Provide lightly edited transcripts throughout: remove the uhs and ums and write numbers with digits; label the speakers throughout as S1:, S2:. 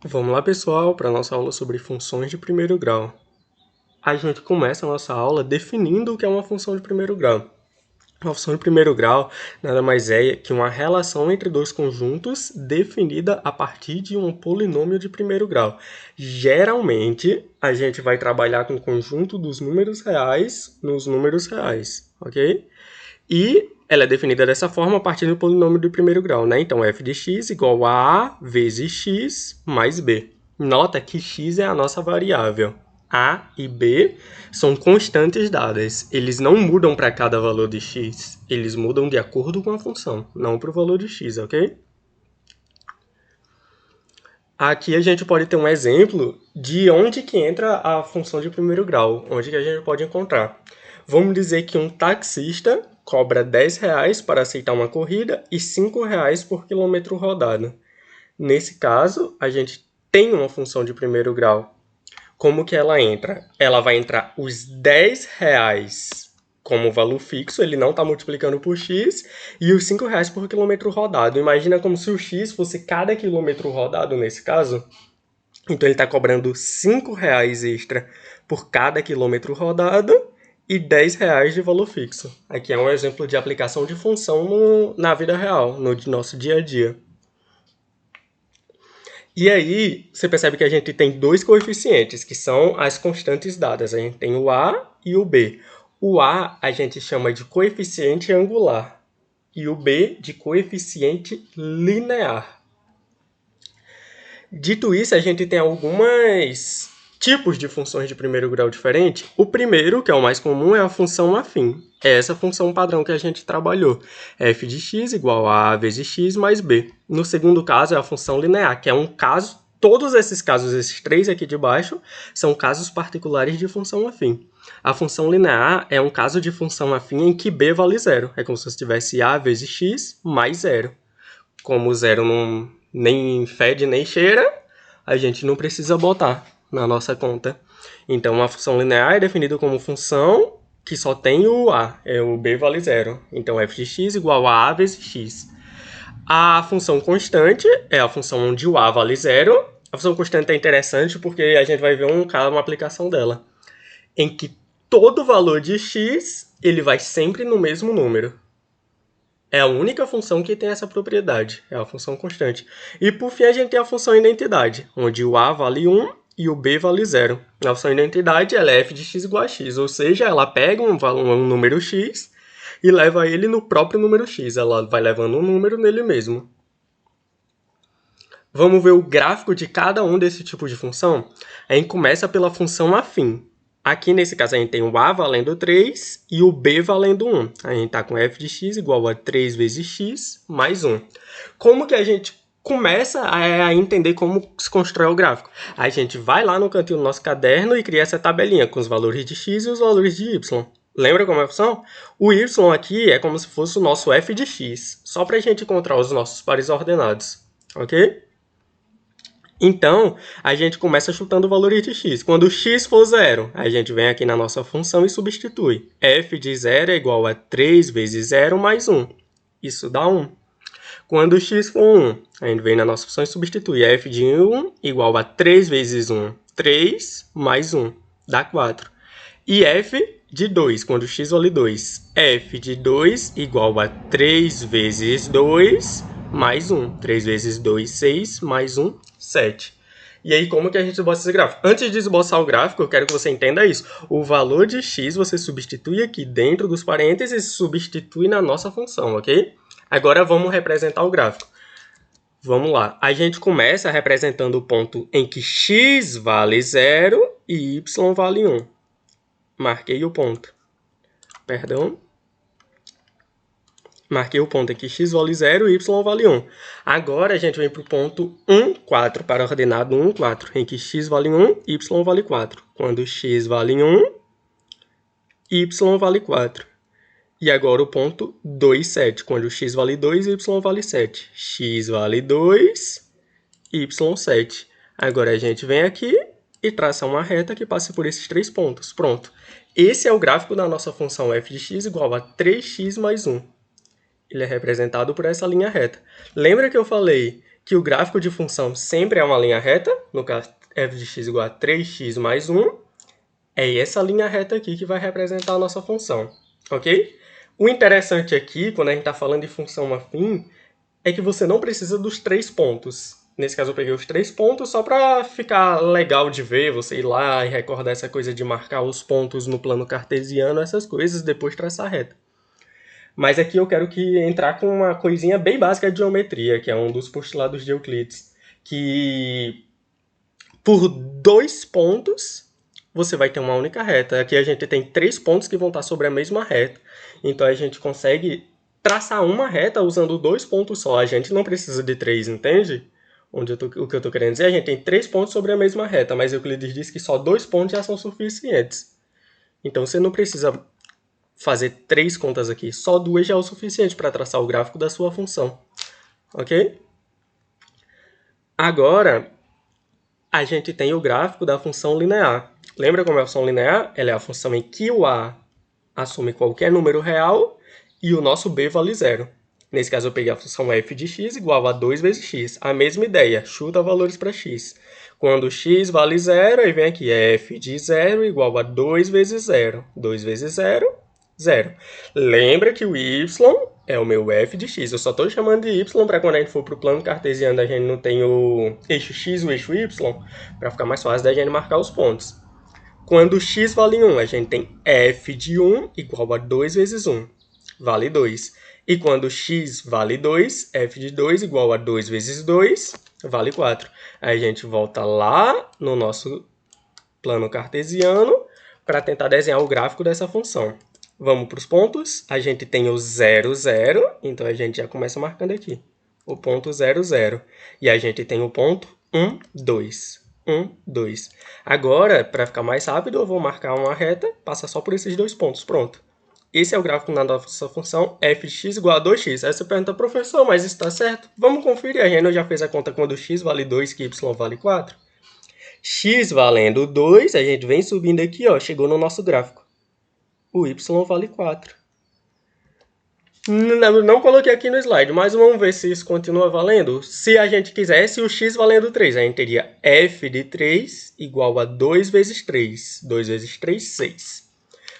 S1: Vamos lá, pessoal, para a nossa aula sobre funções de primeiro grau. A gente começa a nossa aula definindo o que é uma função de primeiro grau. Uma função de primeiro grau nada mais é que uma relação entre dois conjuntos definida a partir de um polinômio de primeiro grau. Geralmente, a gente vai trabalhar com o conjunto dos números reais nos números reais, ok? E ela é definida dessa forma a partir do polinômio de primeiro grau, né? Então, f de x igual a a vezes x mais b. Nota que x é a nossa variável. A e b são constantes dadas. Eles não mudam para cada valor de x. Eles mudam de acordo com a função, não para o valor de x, ok? Aqui a gente pode ter um exemplo de onde que entra a função de primeiro grau, onde que a gente pode encontrar. Vamos dizer que um taxista cobra R$ 10 para aceitar uma corrida e R$ 5 por quilômetro rodado. Nesse caso, a gente tem uma função de primeiro grau. Como que ela entra? Ela vai entrar os R$ 10 como valor fixo, ele não está multiplicando por x, e os R$ 5 por quilômetro rodado. Imagina como se o x fosse cada quilômetro rodado nesse caso. Então ele está cobrando R$ 5 extra por cada quilômetro rodado e R$ 10 de valor fixo. Aqui é um exemplo de aplicação de função na vida real, no nosso dia a dia. E aí, você percebe que a gente tem dois coeficientes, que são as constantes dadas. A gente tem o A e o B. O A a gente chama de coeficiente angular e o B de coeficiente linear. Dito isso, a gente tem alguns tipos de funções de primeiro grau diferentes. O primeiro, que é o mais comum, é a função afim. É essa função padrão que a gente trabalhou. F de x igual a vezes x mais b. No segundo caso, é a função linear, que é um caso. Todos esses casos, esses três aqui de baixo, são casos particulares de função afim. A função linear é um caso de função afim em que b vale zero. É como se você tivesse a vezes x mais zero. Como zero não nem fede nem cheira, a gente não precisa botar na nossa conta. Então, a função linear é definida como função que só tem o a, o b vale zero. Então, f de x igual a vezes x. A função constante é a função onde o a vale zero. A função constante é interessante porque a gente vai ver uma aplicação dela, em que todo valor de x ele vai sempre no mesmo número. É a única função que tem essa propriedade, é a função constante. E por fim a gente tem a função identidade, onde o a vale 1 e o b vale 0. A função identidade ela é f de x igual a x, ou seja, ela pega um número x e leva ele no próprio número x, ela vai levando um número nele mesmo. Vamos ver o gráfico de cada um desse tipo de função? A gente começa pela função afim. Aqui, nesse caso, a gente tem o a valendo 3 e o b valendo 1. A gente está com f de x igual a 3 vezes x mais 1. Como que a gente começa a entender como se constrói o gráfico? A gente vai lá no cantinho do nosso caderno e cria essa tabelinha com os valores de x e os valores de y. Lembra como é a função? O y aqui é como se fosse o nosso f de x, só para a gente encontrar os nossos pares ordenados, ok? Então, a gente começa chutando o valor de x. Quando x for zero, a gente vem aqui na nossa função e substitui. f de 0 é igual a 3 vezes 0 mais 1. Isso dá 1. Quando x for 1, a gente vem na nossa função e substitui. f de 1 igual a 3 vezes 1, 3 mais 1, dá 4. E f de 2, quando x vale 2. f de 2 igual a 3 vezes 2 mais 1. 3 vezes 2, 6, mais 1, 7. E aí, como que a gente esboça esse gráfico? Antes de esboçar o gráfico, eu quero que você entenda isso. O valor de x você substitui aqui dentro dos parênteses e substitui na nossa função, ok? Agora vamos representar o gráfico. Vamos lá. A gente começa representando o ponto em que x vale 0 e y vale 1. Marquei o ponto. Perdão. Marquei o ponto aqui, x vale 0 e y vale 1. Agora a gente vem para o ponto 1, 4, para a ordenada 1, 4, em que x vale 1 e y vale 4. Quando x vale 1, y vale 4. E agora o ponto 2, 7, quando x vale 2 e y vale 7. x vale 2, y 7. Agora a gente vem aqui e traça uma reta que passe por esses três pontos. Pronto. Esse é o gráfico da nossa função f de x igual a 3x mais 1. Ele é representado por essa linha reta. Lembra que eu falei que o gráfico de função sempre é uma linha reta, no caso f de x igual a 3x mais 1, é essa linha reta aqui que vai representar a nossa função, ok? O interessante aqui, quando a gente está falando de função afim, é que você não precisa dos 3 pontos. Nesse caso eu peguei os 3 pontos só para ficar legal de ver, você ir lá e recordar essa coisa de marcar os pontos no plano cartesiano, essas coisas, depois traçar a reta. Mas aqui eu quero entrar com uma coisinha bem básica de geometria, que é um dos postulados de Euclides, que por 2 pontos você vai ter uma única reta. Aqui a gente tem 3 pontos que vão estar sobre a mesma reta. Então a gente consegue traçar uma reta usando 2 pontos só. A gente não precisa de 3, entende? O que eu estou querendo dizer, a gente tem 3 pontos sobre a mesma reta, mas Euclides diz que só 2 pontos já são suficientes. Então você não precisa fazer 3 contas aqui, só 2 já é o suficiente para traçar o gráfico da sua função. Ok? Agora, a gente tem o gráfico da função linear. Lembra como é a função linear? Ela é a função em que o a assume qualquer número real e o nosso b vale zero. Nesse caso, eu peguei a função f de x igual a 2 vezes x. A mesma ideia, chuta valores para x. Quando x vale zero, aí vem aqui, f de zero igual a 2 vezes zero. 2 vezes zero, zero. Lembra que o y é o meu f de x. Eu só estou chamando de y para quando a gente for para o plano cartesiano, a gente não tem o eixo x e o eixo y, para ficar mais fácil da gente marcar os pontos. Quando x vale 1, a gente tem f de 1 igual a 2 vezes 1, vale 2. E quando x vale 2, f de 2 igual a 2 vezes 2, vale 4. Aí a gente volta lá no nosso plano cartesiano para tentar desenhar o gráfico dessa função. Vamos para os pontos. A gente tem o 0, 0, então a gente já começa marcando aqui. O ponto 0, 0. E a gente tem o ponto 1, 2. 1, 2. Agora, para ficar mais rápido, eu vou marcar uma reta, passa só por esses 2 pontos. Pronto. Esse é o gráfico da nossa função f de x igual a 2x. Aí você pergunta, professor, mas isso está certo? Vamos conferir. A gente já fez a conta quando x vale 2 que y vale 4. X valendo 2, a gente vem subindo aqui, ó, chegou no nosso gráfico. O y vale 4. Não coloquei aqui no slide, mas vamos ver se isso continua valendo. Se a gente quisesse o x valendo 3, a gente teria f de 3 igual a 2 vezes 3. 2 vezes 3, 6.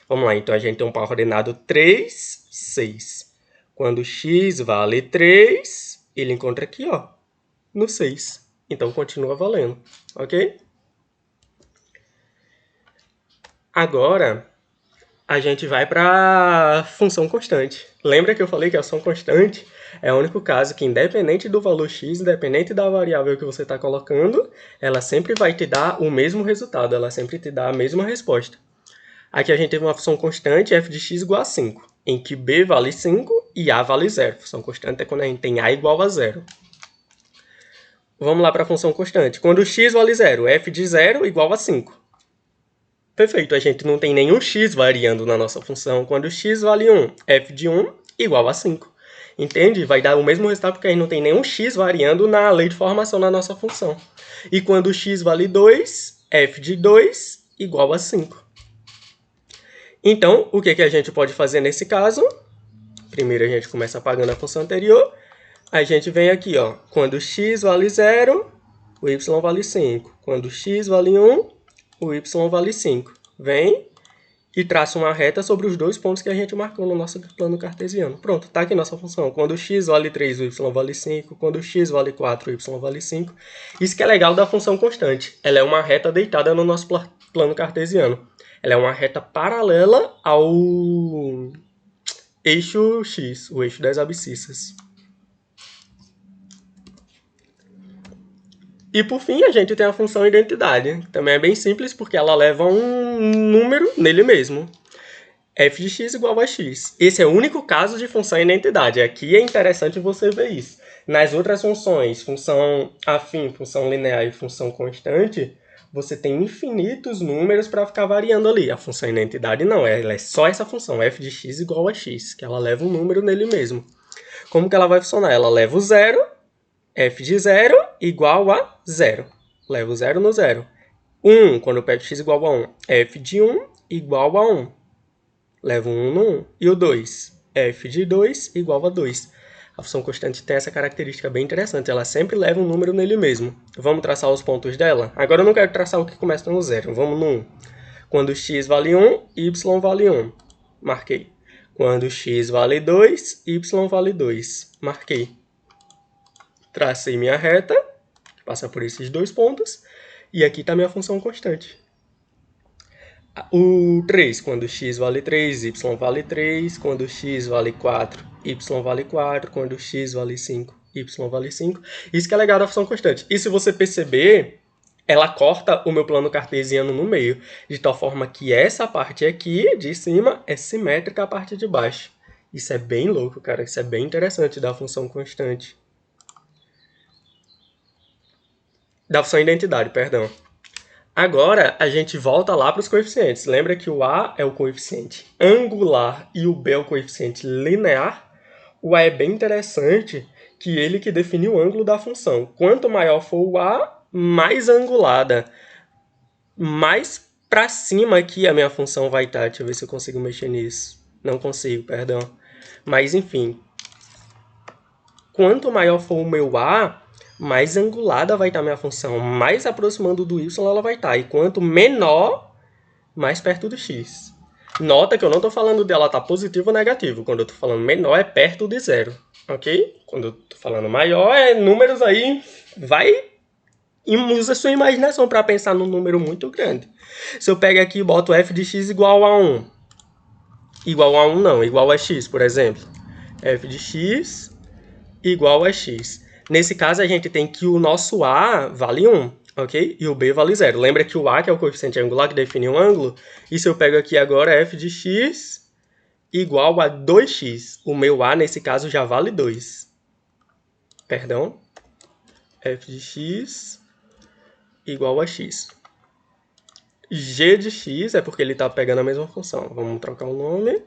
S1: Vamos lá, então a gente tem um par ordenado 3, 6. Quando x vale 3, ele encontra aqui, ó, no 6. Então continua valendo, ok? Agora, a gente vai para a função constante. Lembra que eu falei que a função constante é o único caso que, independente do valor x, independente da variável que você está colocando, ela sempre vai te dar o mesmo resultado, ela sempre te dá a mesma resposta. Aqui a gente teve uma função constante, f de x igual a 5, em que b vale 5 e a vale 0. Função constante é quando a gente tem a igual a 0. Vamos lá para a função constante. Quando x vale 0, f de 0 igual a 5. Perfeito, a gente não tem nenhum x variando na nossa função. Quando x vale 1, f de 1 igual a 5. Entende? Vai dar o mesmo resultado porque a gente não tem nenhum x variando na lei de formação da nossa função. E quando x vale 2, f de 2 igual a 5. Então, o que a gente pode fazer nesse caso? Primeiro a gente começa apagando a função anterior. A gente vem aqui, ó. Quando x vale 0, o y vale 5. Quando x vale 1, o y vale 5. Vem e traça uma reta sobre os 2 pontos que a gente marcou no nosso plano cartesiano. Pronto, está aqui nossa função. Quando x vale 3, o y vale 5. Quando x vale 4, o y vale 5. Isso que é legal da função constante. Ela é uma reta deitada no nosso plano cartesiano. Ela é uma reta paralela ao eixo x, o eixo das abscissas. E por fim, a gente tem a função identidade. Também é bem simples porque ela leva um número nele mesmo. f de x igual a x. Esse é o único caso de função identidade. Aqui é interessante você ver isso. Nas outras funções, função afim, função linear e função constante, você tem infinitos números para ficar variando ali. A função identidade não, ela é só essa função, f de x igual a x, que ela leva um número nele mesmo. Como que ela vai funcionar? Ela leva o zero, f de 0 igual a 0. Leva o 0 no 0. 1, quando eu pego x igual a 1, f de 1 igual a 1. Leva o 1 no 1. E o 2, f de 2 igual a 2. A função constante tem essa característica bem interessante, ela sempre leva um número nele mesmo. Vamos traçar os pontos dela? Agora eu não quero traçar o que começa no 0, vamos no 1. Quando x vale 1, y vale 1. Marquei. Quando x vale 2, y vale 2. Marquei. Tracei minha reta, que passa por esses dois pontos, e aqui está minha função constante. O 3, quando x vale 3, y vale 3. Quando x vale 4, y vale 4. Quando x vale 5, y vale 5. Isso que é legal da função constante. E se você perceber, ela corta o meu plano cartesiano no meio, de tal forma que essa parte aqui de cima é simétrica à parte de baixo. Isso é bem louco, cara. Isso é bem interessante da função constante. Da função identidade, perdão. Agora, a gente volta lá para os coeficientes. Lembra que o A é o coeficiente angular e o B é o coeficiente linear? O A é bem interessante, que ele que define o ângulo da função. Quanto maior for o A, mais angulada. Mais para cima aqui a minha função vai estar. Deixa eu ver se eu consigo mexer nisso. Não consigo, perdão. Mas, enfim. Quanto maior for o meu A, mais angulada vai estar a minha função, mais aproximando do y ela vai estar. E quanto menor, mais perto do x. Nota que eu não estou falando dela estar positivo ou negativo. Quando eu estou falando menor, é perto de zero. Ok? Quando eu estou falando maior, é números aí. Vai e usa sua imaginação para pensar num número muito grande. Se eu pego aqui e boto f de x igual a 1. Igual a 1 não, igual a x, por exemplo. F de x igual a x. Nesse caso, a gente tem que o nosso A vale 1, ok? E o B vale 0. Lembra que o A, que é o coeficiente angular que define um ângulo, e se eu pego aqui agora f de x igual a 2x. O meu A, nesse caso, já vale 2. Perdão. F de x igual a x. G de x é porque ele está pegando a mesma função. Vamos trocar o nome.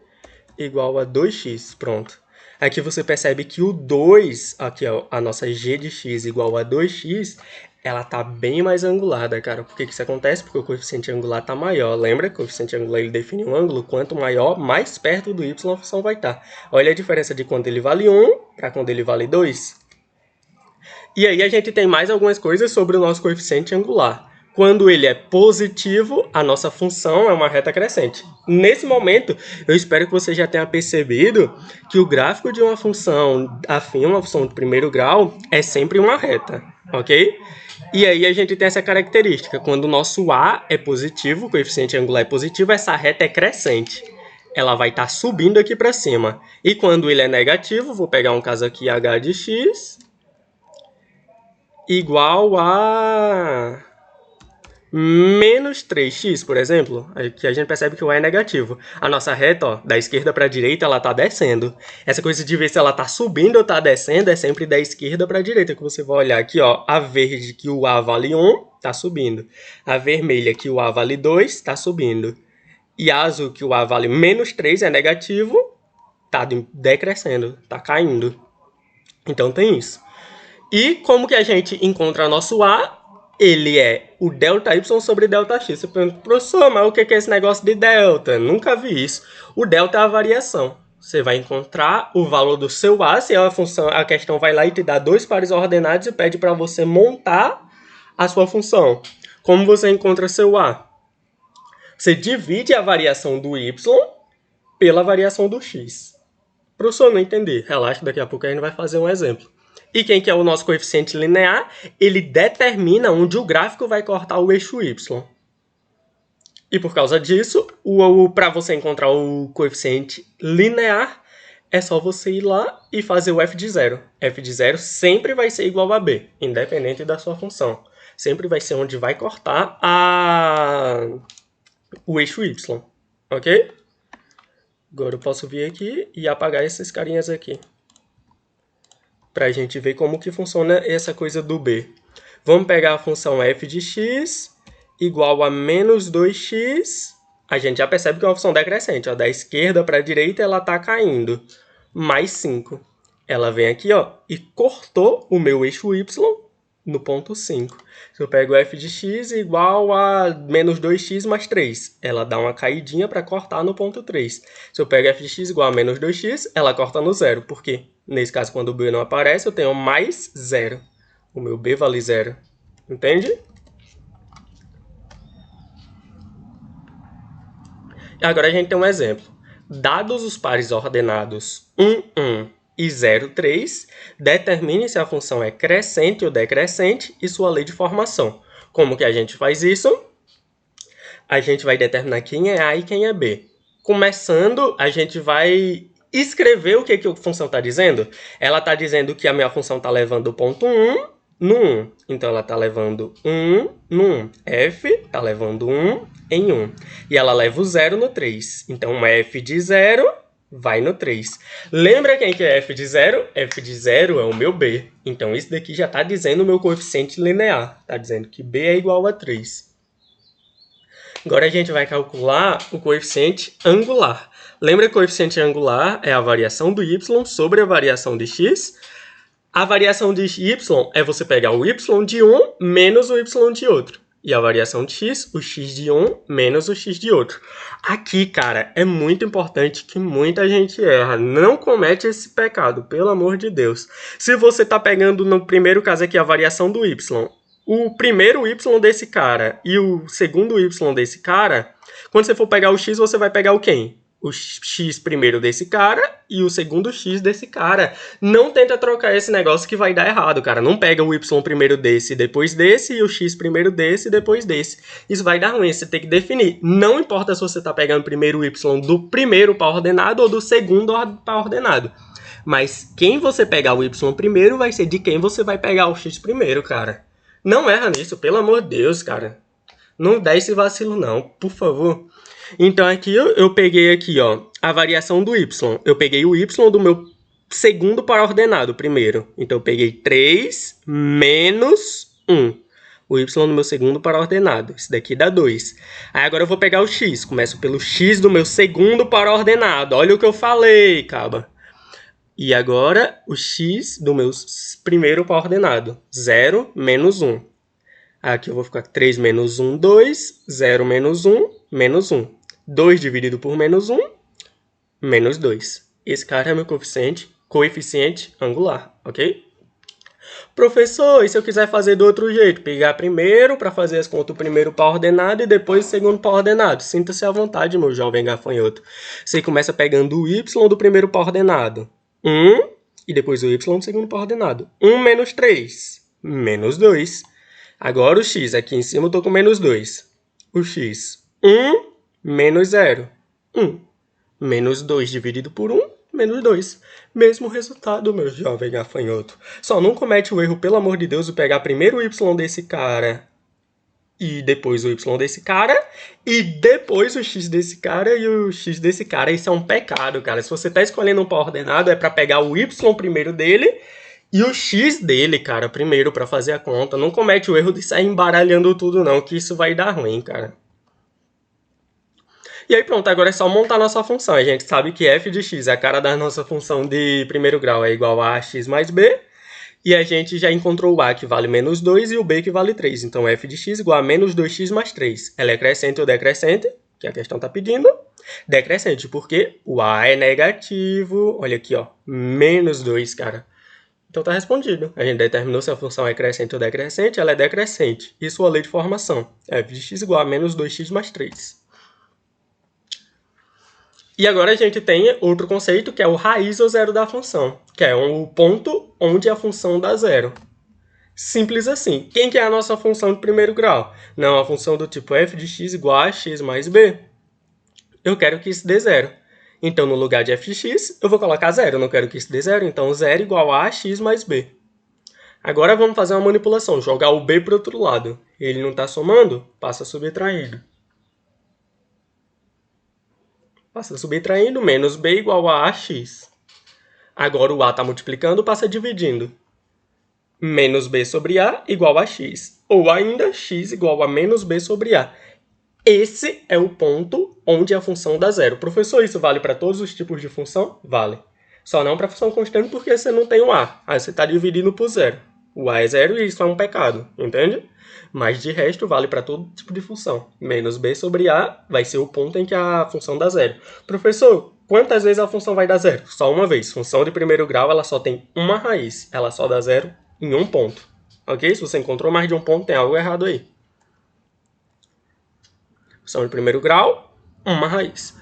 S1: Igual a 2x. Pronto. Aqui você percebe que o 2, aqui ó, a nossa g de x igual a 2x, ela está bem mais angulada, cara. Por que isso acontece? Porque o coeficiente angular está maior. Lembra que o coeficiente angular ele define um ângulo? Quanto maior, mais perto do y a função vai estar. Olha a diferença de quando ele vale 1 para quando ele vale 2. E aí a gente tem mais algumas coisas sobre o nosso coeficiente angular. Quando ele é positivo, a nossa função é uma reta crescente. Nesse momento, eu espero que você já tenha percebido que o gráfico de uma função afim a uma função de primeiro grau é sempre uma reta, ok? E aí a gente tem essa característica. Quando o nosso A é positivo, o coeficiente angular é positivo, essa reta é crescente. Ela vai estar subindo aqui para cima. E quando ele é negativo, vou pegar um caso aqui, h de x igual a menos 3x, por exemplo, aqui a gente percebe que o A é negativo. A nossa reta, ó, da esquerda para a direita, ela está descendo. Essa coisa de ver se ela está subindo ou está descendo é sempre da esquerda para a direita, que você vai olhar aqui, ó, a verde que o A vale 1, está subindo. A vermelha que o A vale 2, está subindo. E a azul que o A vale menos 3 é negativo, está decrescendo, está caindo. Então tem isso. E como que a gente encontra nosso A? Ele é o ΔY sobre ΔX. Você pergunta, professor, mas o que é esse negócio de delta? Nunca vi isso. O delta é a variação. Você vai encontrar o valor do seu A, se é uma função, a questão vai lá e te dá dois pares ordenados e pede para você montar a sua função. Como você encontra seu A? Você divide a variação do Y pela variação do X. Professor, não entendi. Relaxa, daqui a pouco a gente vai fazer um exemplo. E quem que é o nosso coeficiente linear? Ele determina onde o gráfico vai cortar o eixo y. E por causa disso, para você encontrar o coeficiente linear, é só você ir lá e fazer o f de 0. F de 0 sempre vai ser igual a b, independente da sua função. Sempre vai ser onde vai cortar o eixo y. Ok? Agora eu posso vir aqui e apagar esses carinhas aqui, para a gente ver como que funciona essa coisa do b. Vamos pegar a função f de x igual a menos 2x. A gente já percebe que é uma função decrescente. Ó, da esquerda para a direita ela está caindo. Mais 5. Ela vem aqui ó, e cortou o meu eixo y no ponto 5. Se eu pego f de x igual a menos 2x mais 3, ela dá uma caidinha para cortar no ponto 3. Se eu pego f de x igual a menos 2x, ela corta no zero. Por quê? Nesse caso, quando o b não aparece, eu tenho mais 0. O meu b vale 0. Entende? Agora a gente tem um exemplo. Dados os pares ordenados 1, 1 e 0, 3, determine se a função é crescente ou decrescente e sua lei de formação. Como que a gente faz isso? A gente vai determinar quem é A e quem é B. Começando, a gente vai escrever o que a função está dizendo. Ela está dizendo que a minha função está levando o ponto 1 no 1. Então, ela está levando 1 no 1. F está levando 1 em 1. E ela leva o 0 no 3. Então, f de 0 vai no 3. Lembra quem que é f de 0? F de 0 é o meu b. Então, isso daqui já está dizendo o meu coeficiente linear. Está dizendo que b é igual a 3. Agora a gente vai calcular o coeficiente angular. Lembra que o coeficiente angular é a variação do y sobre a variação de x? A variação de y é você pegar o y de um menos o y de outro. E a variação de x, o x de um menos o x de outro. Aqui, cara, é muito importante que muita gente erra. Não comete esse pecado, pelo amor de Deus. Se você está pegando, no primeiro caso aqui, a variação do y, o primeiro y desse cara e o segundo y desse cara, quando você for pegar o x, você vai pegar o quem? O x primeiro desse cara e o segundo x desse cara. Não tenta trocar esse negócio que vai dar errado, cara. Não pega o y primeiro desse e depois desse e o x primeiro desse e depois desse. Isso vai dar ruim, você tem que definir. Não importa se você está pegando primeiro o y do primeiro par ordenado ou do segundo par ordenado. Mas quem você pegar o y primeiro vai ser de quem você vai pegar o x primeiro, cara. Não erra nisso, pelo amor de Deus, cara. Não dá esse vacilo, não, por favor. Então, aqui eu peguei aqui, ó, a variação do y. Eu peguei o y do meu segundo par ordenado primeiro. Então, eu peguei 3 menos 1. O y do meu segundo par ordenado. Isso daqui dá 2. Aí, agora eu vou pegar o x. Começo pelo x do meu segundo par ordenado. Olha o que eu falei, caba. E agora, o x do meu primeiro par ordenado. 0 menos 1. Aqui eu vou ficar 3 menos 1, 2. 0 menos 1, menos 1. 2 dividido por menos 1, menos 2. Esse cara é meu coeficiente angular, ok? Professor, e se eu quiser fazer do outro jeito? Pegar primeiro para fazer as contas do primeiro par ordenado e depois o segundo par ordenado. Sinta-se à vontade, meu jovem gafanhoto. Você começa pegando o y do primeiro par ordenado. 1, e depois o y do segundo par ordenado. 1 menos 3, menos 2. Agora o x, aqui em cima eu estou com menos 2. O x, 1 menos 0. 1. Menos 2 dividido por 1, menos 2. Mesmo resultado, meu jovem gafanhoto. Só não comete o erro, pelo amor de Deus, de pegar primeiro o y desse cara e depois o y desse cara, e depois o x desse cara e o x desse cara. Isso é um pecado, cara. Se você está escolhendo um par ordenado, é para pegar o y primeiro dele e o x dele, cara, primeiro para fazer a conta. Não comete o erro de sair embaralhando tudo, não, que isso vai dar ruim, cara. E aí pronto, agora é só montar nossa função. A gente sabe que f de x é a cara da nossa função de primeiro grau, é igual a x mais b. E a gente já encontrou o a que vale menos 2 e o b que vale 3. Então, f de x igual a menos 2x mais 3. Ela é crescente ou decrescente? Que a questão está pedindo. Decrescente, porque o a é negativo. Olha aqui, ó, menos 2, cara. Então, está respondido. A gente determinou se a função é crescente ou decrescente. Ela é decrescente. E sua lei de formação? f de x igual a menos 2x mais 3. E agora a gente tem outro conceito, que é o raiz ou zero da função, que é o ponto onde a função dá zero. Simples assim. Quem que é a nossa função de primeiro grau? Não, a função do tipo f de x igual a x mais b. Eu quero que isso dê zero. Então, no lugar de f de x, eu vou colocar zero. Eu não quero que isso dê zero, então zero igual a x mais b. Agora vamos fazer uma manipulação, jogar o b para o outro lado. Ele não está somando? Passa subtraindo. Passa subtraindo, menos b igual a ax. Agora o a está multiplicando, passa dividindo. Menos b sobre a igual a x. Ou ainda, x igual a menos b sobre a. Esse é o ponto onde a função dá zero. Professor, isso vale para todos os tipos de função? Vale. Só não para função constante porque você não tem um a. Aí você está dividindo por zero. O A é 0 e isso é um pecado, entende? Mas de resto vale para todo tipo de função. Menos B sobre A vai ser o ponto em que a função dá zero. Professor, quantas vezes a função vai dar zero? Só uma vez. Função de primeiro grau ela só tem uma raiz. Ela só dá zero em um ponto. Ok? Se você encontrou mais de um ponto, tem algo errado aí. Função de primeiro grau, uma raiz.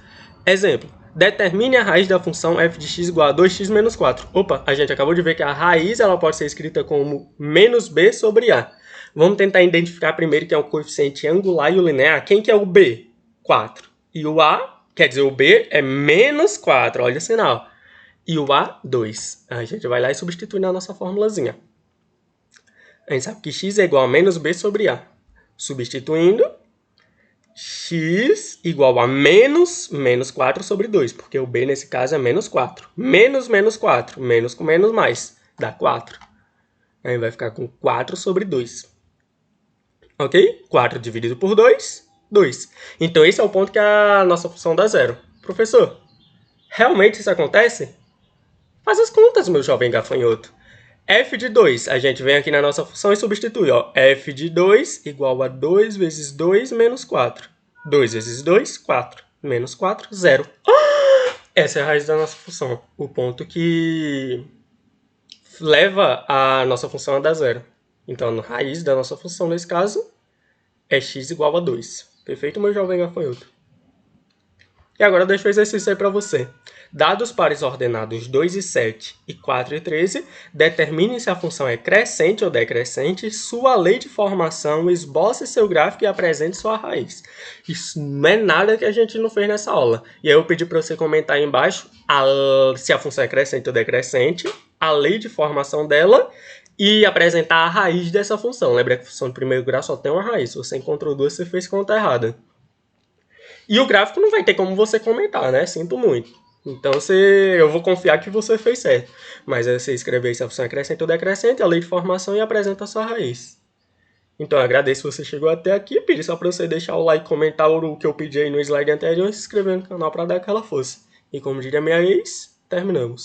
S1: Exemplo. Determine a raiz da função f de x igual a 2x menos 4. Opa, a gente acabou de ver que a raiz ela pode ser escrita como menos b sobre a. Vamos tentar identificar primeiro que é o coeficiente angular e o linear. Quem que é o b? 4. E o a, quer dizer, o b é menos 4, olha o sinal. E o a, 2. A gente vai lá e substitui na nossa formulazinha. A gente sabe que x é igual a menos b sobre a. Substituindo, x igual a menos 4 sobre 2, porque o b nesse caso é menos 4. Menos 4, menos com menos mais, dá 4. Aí vai ficar com 4 sobre 2. Ok? 4 dividido por 2, 2. Então esse é o ponto que a nossa função dá zero. Professor, realmente isso acontece? Faz as contas, meu jovem gafanhoto. F de 2, a gente vem aqui na nossa função e substitui. Ó. F de 2 igual a 2 vezes 2 menos 4. 2 vezes 2, 4. Menos 4, 0. Essa é a raiz da nossa função. O ponto que leva a nossa função a dar zero. Então, a raiz da nossa função, nesse caso, é x igual a 2. Perfeito, meu jovem gafanhoto? E agora deixo o exercício aí para você. Dados os pares ordenados 2 e 7 e 4 e 13, determine se a função é crescente ou decrescente, sua lei de formação, esboce seu gráfico e apresente sua raiz. Isso não é nada que a gente não fez nessa aula. E aí eu pedi para você comentar aí embaixo se a função é crescente ou decrescente, a lei de formação dela e apresentar a raiz dessa função. Lembra que a função de primeiro grau só tem uma raiz. Se você encontrou duas, você fez conta errada. E o gráfico não vai ter como você comentar, né? Sinto muito. Então, eu vou confiar que você fez certo. Mas é você escrever se a função é crescente ou decrescente, a lei de formação e apresenta a sua raiz. Então, eu agradeço se você chegou até aqui. Pedi só para você deixar o like, comentar o que eu pedi aí no slide anterior e se inscrever no canal para dar aquela força. E como diria minha ex, terminamos.